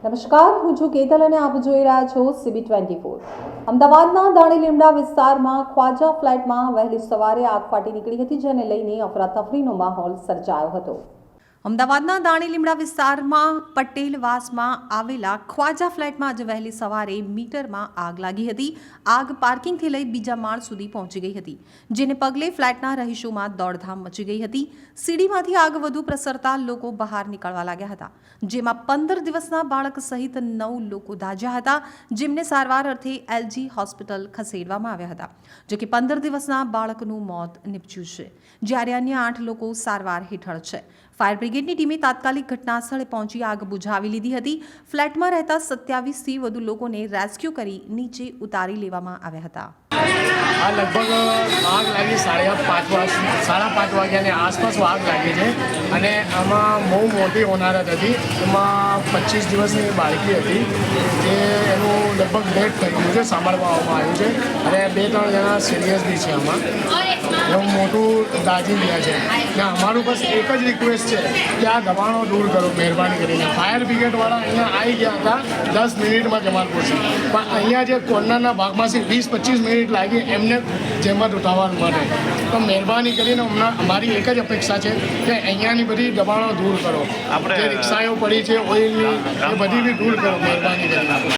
નમસ્કાર, હું છું કેતલ અને આપ જોઈ રહ્યા છો CB24। અમદાવાદના દાણી લીમડા વિસ્તારમાં ખ્વાજા ફ્લેટમાં વહેલી સવારે આગ ફાટી નીકળી હતી, જેને લઈને અફરાતફરીનો માહોલ સર્જાયો હતો। અમદાવાદના દાણી લીમડા વિસ્તારમાં પટેલવાસમાં આવેલા ખ્વાજા ફ્લેટમાં આજે વહેલી સવારે મીટરમાં આગ લાગી હતી। આગ પાર્કિંગથી લઈ બીજા માળ સુધી પહોંચી ગઈ હતી, જેને પગલે ફ્લેટના રહીશોમાં દોડધામ મચી ગઈ હતી। સીડીમાંથી આગ વધુ પ્રસરતા લોકો બહાર નીકળવા લાગ્યા હતા, જેમાં 15 દિવસના બાળક સહિત 9 લોકો દાઝ્યા હતા, જેમને સારવાર અર્થે LG હોસ્પિટલ ખસેડવામાં આવ્યા હતા। જોકે 15 દિવસના બાળકનું મોત નીપજ્યું છે, જ્યારે અન્ય 8 લોકો સારવાર હેઠળ છે। ફાયર બ્રિગેડની ટીમે તાત્કાલિક ઘટના સ્થળે પહોંચી આગ બુઝાવી લીધી હતી। ફ્લેટમાં રહેતા 27થી વધુ લોકોને રેસ્ક્યુ કરી નીચે ઉતારી લેવામાં આવ્યા હતા। આ લગભગ આગ લાગી 5:30 વાગ્યાની આસપાસ આગ લાગી છે અને આમાં બહુ મોટી હોનારત હતી। એમાં 25 દિવસની બાળકી હતી, જે એનું લગભગ ડેથ થઈ ગયું છે, સાંભળવામાં આવ્યું છે અને 2-3 જણા સિરિયસ બી છે। આમાં એવું મોટું દાઝી ગયા છે ને અમારું બસ એક જ રિક્વેસ્ટ છે કે આ દબાણો દૂર કરો મહેરબાની કરીને। ફાયર બ્રિગેડવાળા અહીંયા આવી ગયા હતા 10 મિનિટમાં જમાલ પહોંચી, પણ અહીંયા જે કોર્નરના ભાગમાંથી 20-25 મિનિટ લાગી એમને જેમત ઉઠાવવા માટે। તો મહેરબાની કરીને અમારી એક જ અપેક્ષા છે કે અહીંયાની બધી દબાણો દૂર કરો। આપણે જે રિક્ષાઓ પડી છે ઓઇલની એ બધી બી દૂર કરો મહેરબાની કરીને।